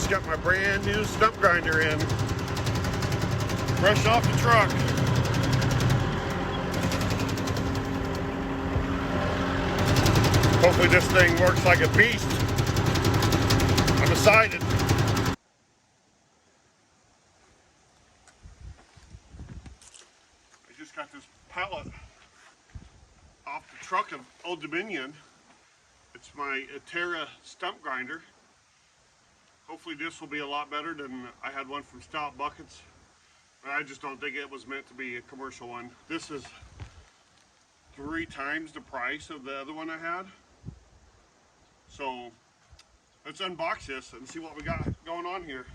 just got my brand new stump grinder in, fresh off the truck. Hopefully this thing works like a beast. I'm excited. I just got this pallet off the truck of Old Dominion. It's my Eterra stump grinder. Hopefully this will be a lot better than I had one from Stout Buckets. But I just don't think it was meant to be a commercial one. This is 3 times the price of the other one I had. So let's unbox this and see what we got going on here.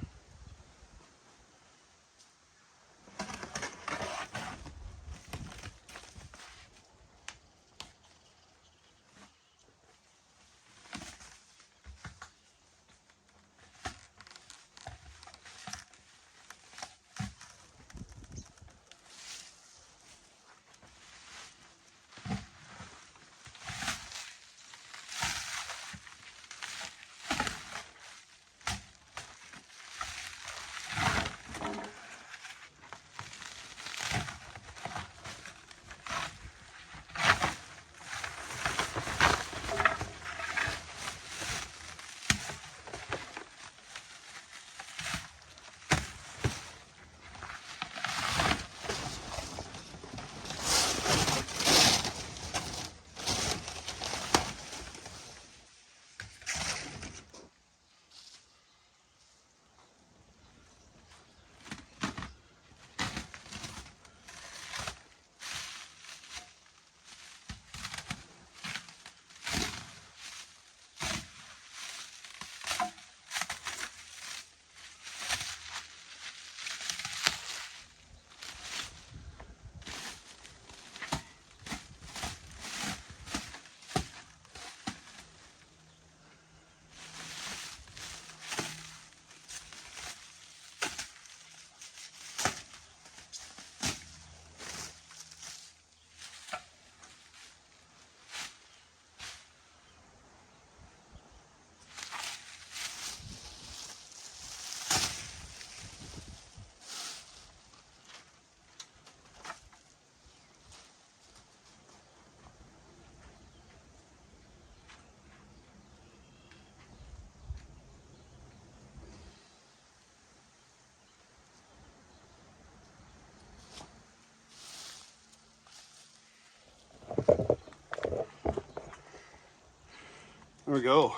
There we go.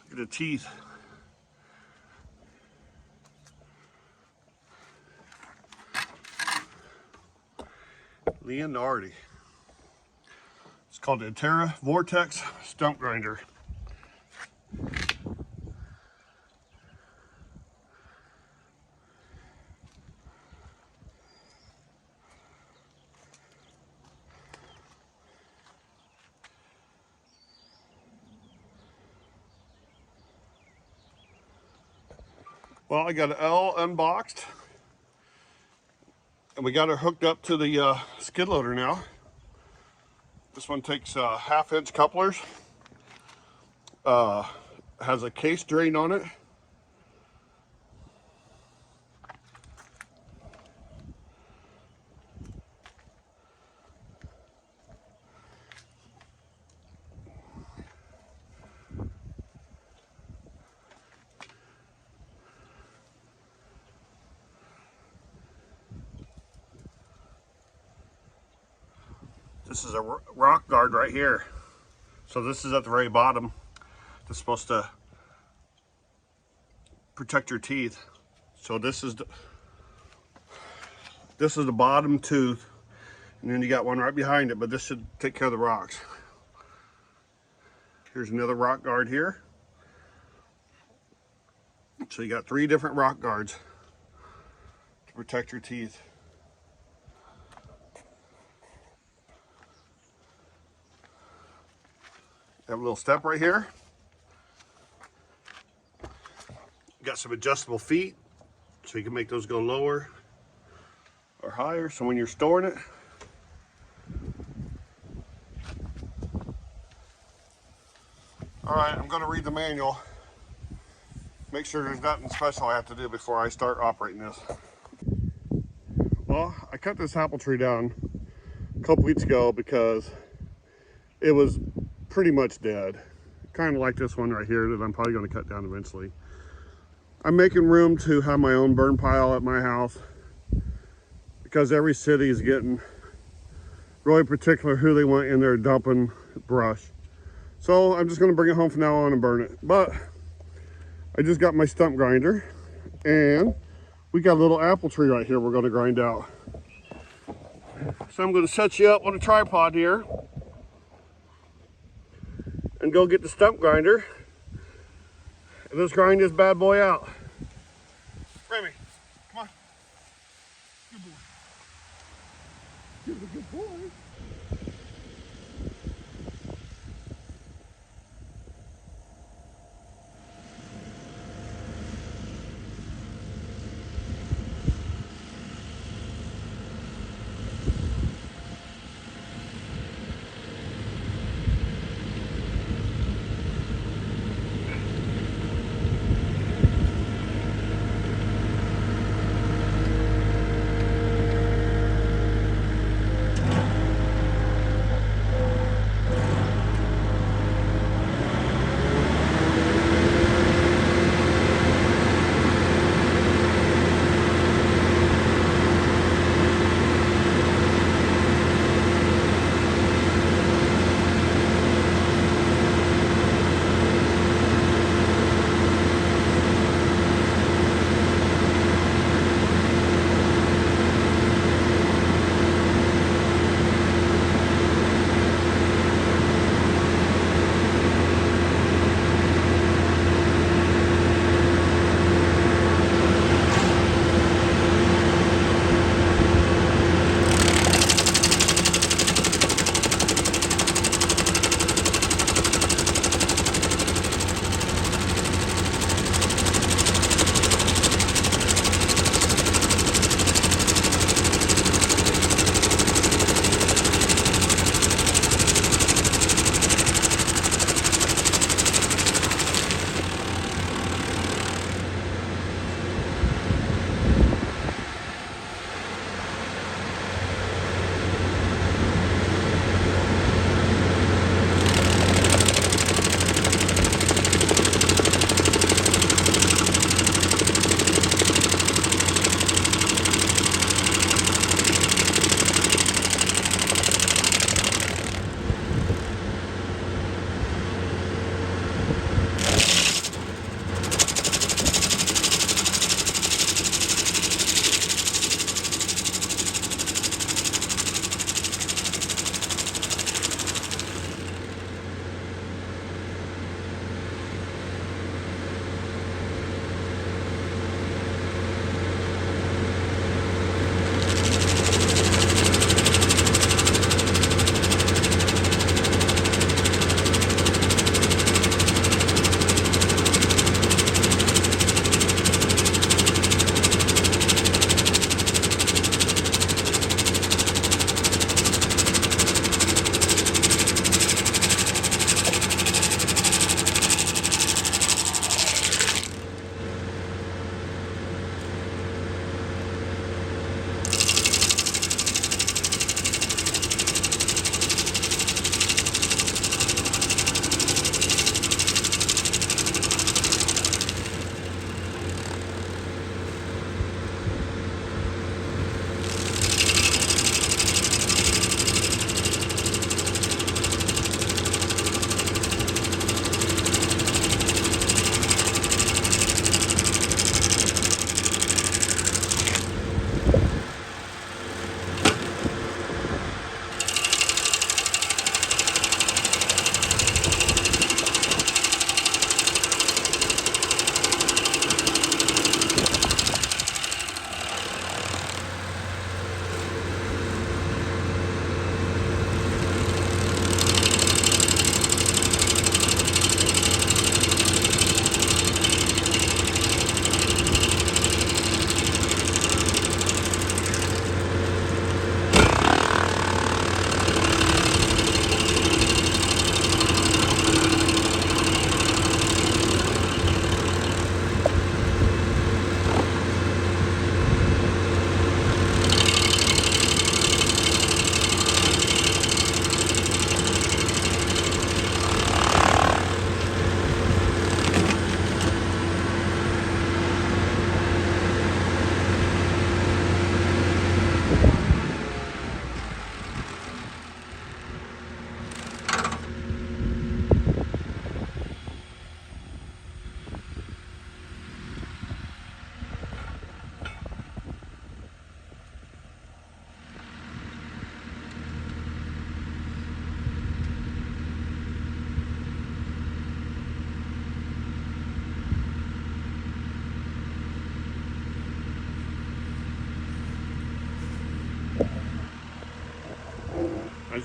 Look at the teeth. Leonardi. It's called the Eterra Vortex Stump Grinder. Well, I got an L unboxed, and we got her hooked up to the skid loader now. This one takes 1/2-inch couplers, has a case drain on it. This is a rock guard right here. So this is at the very bottom. It's supposed to protect your teeth. So this is the bottom tooth, and then you got one right behind it, but this should take care of the rocks. Here's another rock guard here. So you got 3 different rock guards to protect your teeth. Have a little step right here. Got some adjustable feet, so you can make those go lower or higher. So when you're storing it, All right, I'm going to read the manual. Make sure there's nothing special I have to do before I start operating this. Well, I cut this apple tree down a couple weeks ago because it was pretty much dead. Kind of like this one right here that I'm probably going to cut down eventually. I'm making room to have my own burn pile at my house because every city is getting really particular who they want in there dumping brush. So I'm just going to bring it home from now on and burn it. But I just got my stump grinder, and we got a little apple tree right here we're going to grind out. So I'm going to set you up on a tripod here and go get the stump grinder, and let's grind this bad boy out. Remy, come on. Good boy. You're a good boy.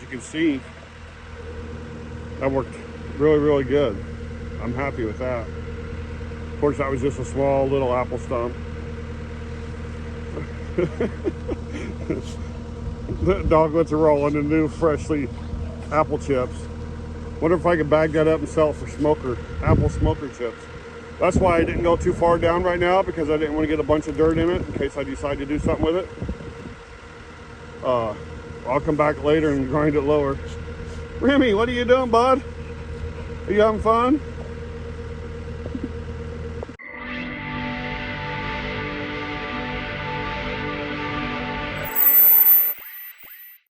you can see, that worked really, really good. I'm happy with that. Of course, that was just a small little apple stump. The doglets are rolling in new, freshly apple chips. Wonder if I could bag that up and sell it for apple smoker chips. That's why I didn't go too far down right now, because I didn't want to get a bunch of dirt in it in case I decide to do something with it. I'll come back later and grind it lower. Remy, what are you doing, bud? Are you having fun?